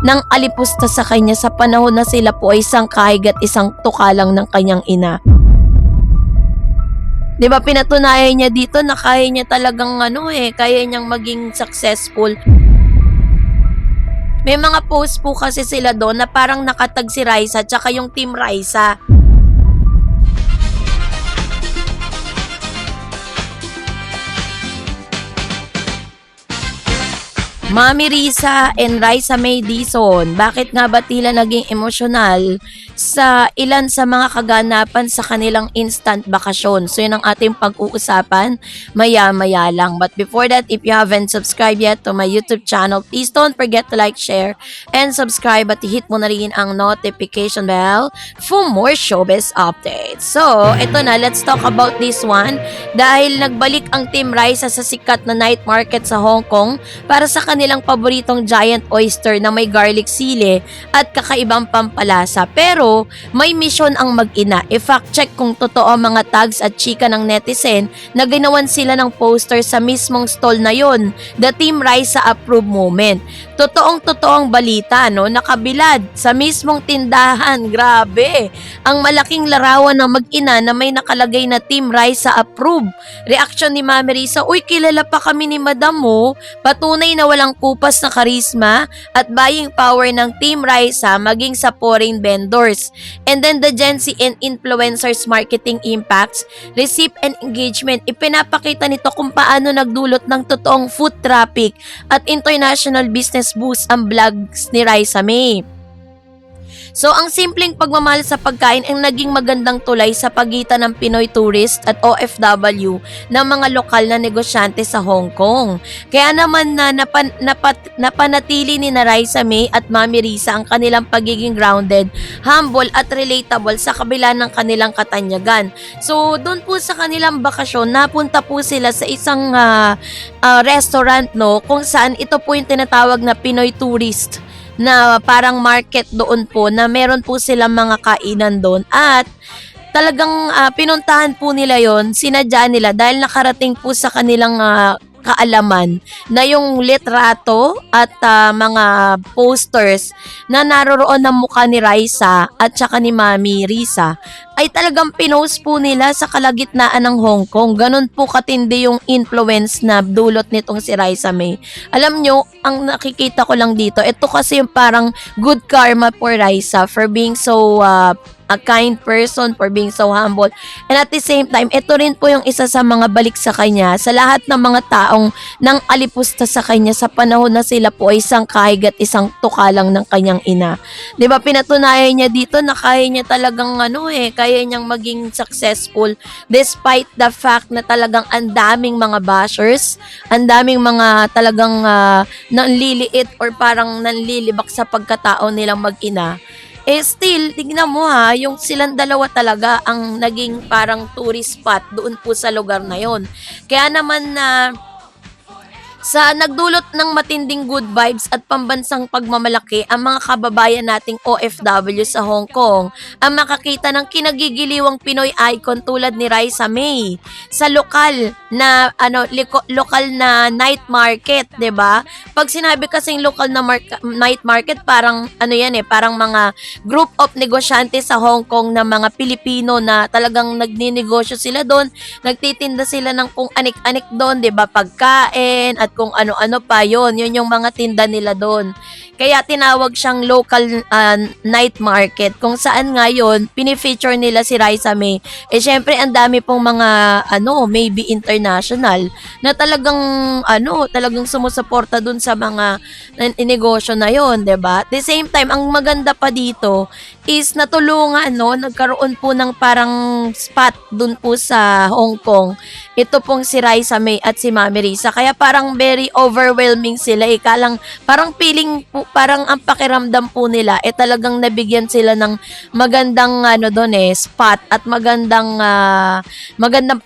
ng alipusta sa kanya sa panahon na sila po ay isang kahig at isang tukalang ng kanyang ina. 'Di ba pinatunayan niya dito na kaya niya talagang kaya niyang maging successful. May mga post po kasi sila doon na parang nakatag si Raisa tsaka yung Team Raisa. Mami Risa and Raisa May Dizon, bakit nga ba tila naging emosyonal sa ilan sa mga kaganapan sa kanilang instant bakasyon? So yun ang ating pag-uusapan maya-maya lang. But before that, if you haven't subscribed yet to my YouTube channel, please don't forget to like, share, and subscribe at hit mo na rin ang notification bell for more showbiz updates. So, ito na, let's talk about this one. Dahil nagbalik ang Team Raisa sa sikat na night market sa Hong Kong para sa kanilang paboritong giant oyster na may garlic sili at kakaibang pampalasa. Pero may mission ang mag-ina. I-fact check kung totoo mga tags at chika ng netizen na ginawan sila ng poster sa mismong stall na yon, the Team Raisa Approve Moment. Totoong balita, nakabilad sa mismong tindahan. Grabe! Ang malaking larawan ng mag-ina na may nakalagay na Team Raisa Approve. Reaksyon ni Mami Risa, uy, kilala pa kami ni Madam mo. Patunay na walang kupas na karisma at buying power ng Team Raisa maging sa foreign vendors. And then the Gen Z and influencers marketing impacts, receipt and engagement. Ipinapakita nito kung paano nagdulot ng totoong foot traffic at international business boost ang vlogs ni Raisa May. So, ang simpleng pagmamahal sa pagkain ang naging magandang tulay sa pagitan ng Pinoy tourist at OFW ng mga lokal na negosyante sa Hong Kong. Kaya naman na napanatili ni Raisa May at Mami Risa ang kanilang pagiging grounded, humble at relatable sa kabila ng kanilang katanyagan. So, doon po sa kanilang bakasyon, napunta po sila sa isang restaurant kung saan ito po yung tinatawag na Pinoy tourist na parang market doon po na meron po silang mga kainan doon at talagang pinuntahan po nila yon, sinadya nila dahil nakarating po sa kanilang kaalaman na yung litrato at mga posters na naroroon ng mukha ni Raisa at saka ni Mami Risa ay talagang pinost po nila sa kalagitnaan ng Hong Kong. Ganun po katindi yung influence na dulot nitong si Raisa May. Alam nyo, ang nakikita ko lang dito, ito kasi yung parang good karma for Raisa for being so a kind person, for being so humble. And at the same time, ito rin po yung isa sa mga balik sa kanya sa lahat ng mga taong nang alipusta sa kanya sa panahon na sila po ay isang kahig at isang tukalang ng kanyang ina. 'Di ba pinatunayan niya dito na kaya niya talagang kaya niyang maging successful despite the fact na talagang ang daming mga bashers, ang daming mga talagang nanliliit or parang nanlilibak sa pagkatao nilang mag-ina. Still, tignan mo yung silang dalawa talaga ang naging parang tourist spot doon po sa lugar na yon. Kaya naman na sa nagdulot ng matinding good vibes at pambansang pagmamalaki ang mga kababayan nating OFW sa Hong Kong ang makakita ng kinagigiliwang Pinoy icon tulad ni Raisa May sa lokal na lokal na night market, 'di ba? Pag sinabi kasing lokal na night market, parang parang mga group of negosyante sa Hong Kong na mga Pilipino na talagang nagninegosyo sila doon, nagtitinda sila ng kung anik-anik doon, 'di ba? Pagkain at kung ano-ano pa, yun yung mga tinda nila doon. Kaya tinawag siyang local night market kung saan ngayon pinifeature nila si Raisa May. Syempre ang dami pong mga maybe international na talagang sumusuporta dun sa mga negosyo na yon, 'di ba? At the same time, ang maganda pa dito is natulungan nagkaroon po ng parang spot dun po sa Hong Kong. Ito pong si Raisa May at si Mami Risa. Kaya parang very overwhelming sila. Parang feeling po, parang ang pakiramdam po nila talagang nabigyan sila ng magandang spot at magandang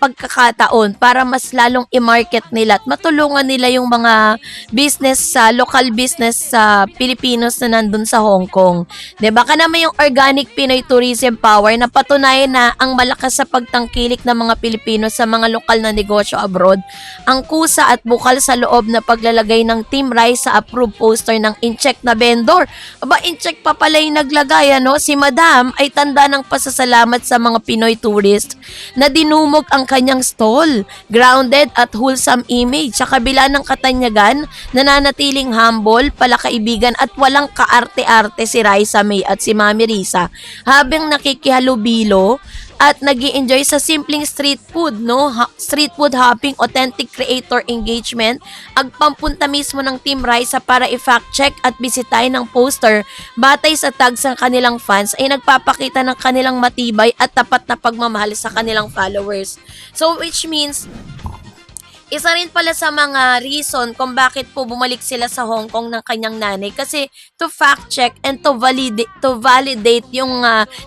pagkakataon para mas lalong i-market nila at matulungan nila yung mga business local business sa Pilipinos na nandun sa Hong Kong. 'Di ba? Kana may yung organic Pinoy tourism power na patunayan na ang malakas sa pagtangkilik ng mga Pilipino sa mga lokal na negosyo abroad, ang kusa at bukal sa loob na paglalagay ng Team Rise sa approved poster ng incheck na vendor. Aba, incheck pa pala yung naglagay, ano? Si Madam ay tanda ng pasasalamat sa mga Pinoy tourist na dinumog ang kanyang stall. Grounded at wholesome image sa kabila ng katanyagan, nananatiling humble, palakaibigan at walang kaarte-arte si Raisa May at si Mami Risa habang nakikihalubilo at nag-i-enjoy sa simpleng street food, no? Street food hopping, authentic creator engagement, agpampunta mismo ng Team Raisa para i-fact check at bisitahin ng poster batay sa tags ng kanilang fans ay nagpapakita ng kanilang matibay at tapat na pagmamahal sa kanilang followers. So which means isa rin pala sa mga reason kung bakit po bumalik sila sa Hong Kong ng kanyang nanay kasi to fact check and to validate yung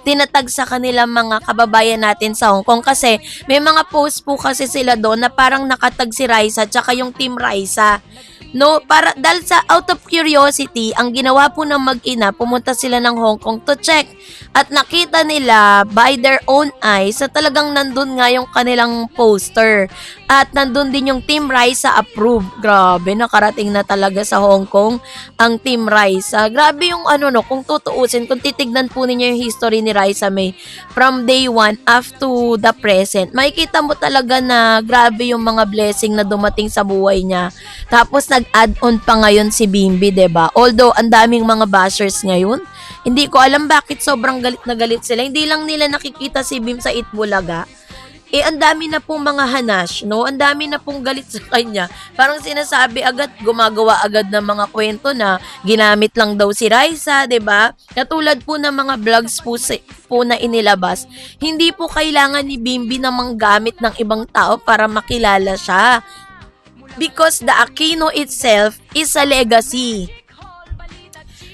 tinatag sa kanilang mga kababayan natin sa Hong Kong kasi may mga post po kasi sila doon na parang nakatag si Raisa tsaka yung Team Raisa. No, para dahil sa out of curiosity, ang ginawa po ng mag-ina, pumunta sila ng Hong Kong to check at nakita nila by their own eyes sa talagang nandun nga yung kanilang poster at nandun din yung Team Raisa approved. Grabe, nakarating na talaga sa Hong Kong ang Team Raisa. Grabe yung ano no, kung tutuusin, kung titignan po ninyo yung history ni Raisa May from day 1 up to the present, makikita mo talaga na grabe yung mga blessing na dumating sa buhay niya. Tapos nag-add-on pa ngayon si Bimbi, 'di ba? Although ang daming mga bashers ngayon, hindi ko alam bakit sobrang galit na galit sila. Hindi lang nila nakikita si Bim sa Itbulaga. Ang dami na pong mga hanash, no? Ang dami na pong galit sa kanya. Parang sinasabi agad, gumagawa agad ng mga kwento na ginamit lang daw si Raisa, 'di ba? Katulad po ng mga vlogs po na inilabas. Hindi po kailangan ni Bimbi na manggamit ng ibang tao para makilala siya. Because the Aquino itself is a legacy.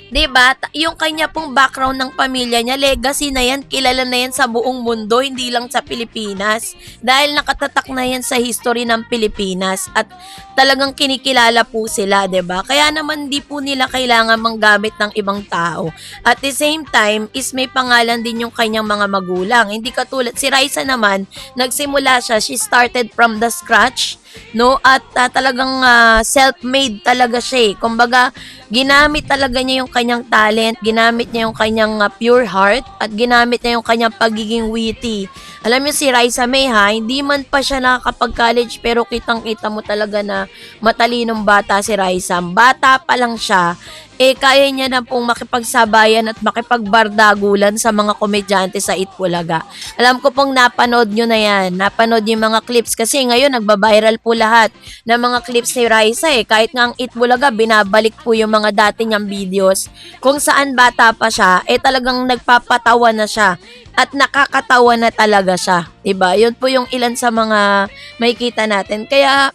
'Di ba? Yung kanya pong background ng pamilya niya, legacy na yan, kilala na yan sa buong mundo, hindi lang sa Pilipinas. Dahil nakatatak na yan sa history ng Pilipinas at talagang kinikilala po sila, 'di ba? Kaya naman di po nila kailangan manggamit ng ibang tao. At the same time, is may pangalan din yung kanyang mga magulang. Hindi katulad si Raisa naman, nagsimula siya, she started from the scratch, no? At talagang self-made talaga siya. Kumbaga, ginamit talaga niya yung kanyang talent, ginamit niya yung kanyang pure heart, at ginamit niya yung kanyang pagiging witty. Alam niyo si Raisa May hindi man pa siya nakakapag-college pero kitang-kita mo talaga na matalinong bata si Raisa. Bata pa lang siya, kaya niya na pong makipagsabayan at makipagbardagulan sa mga komedyante sa Itbulaga. Alam ko pong napanood nyo na yan. Napanood yung mga clips kasi ngayon nagba-viral po lahat ng mga clips ni Raisa Kahit nga ang Itbulaga, binabalik po yung mga dati niyang videos. Kung saan bata pa siya, talagang nagpapatawa na siya. At nakakatawa na talaga siya. Diba? Yun po yung ilan sa mga makikita natin. Kaya,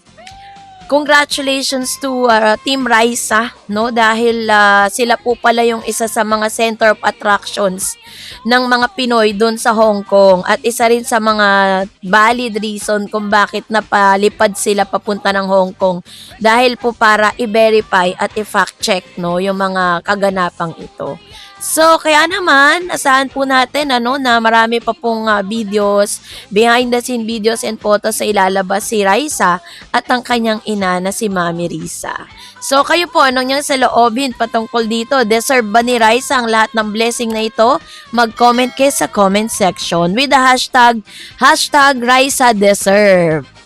congratulations to Team Raisa, no? Dahil sila po pala yung isa sa mga center of attractions ng mga Pinoy doon sa Hong Kong at isa rin sa mga valid reason kung bakit napalipad sila papunta ng Hong Kong dahil po para i-verify at i-fact check, no, yung mga kaganapang ito. So, kaya naman, asahan po natin na marami pa pong videos, behind the scene videos and photos sa ilalabas si Raisa at ang kanyang ina na si Mami Risa. So, kayo po, anong niyang saloobin patungkol dito? Deserve ba ni Raisa ang lahat ng blessing na ito? Mag-comment kayo sa comment section with the hashtag Raisa Deserve.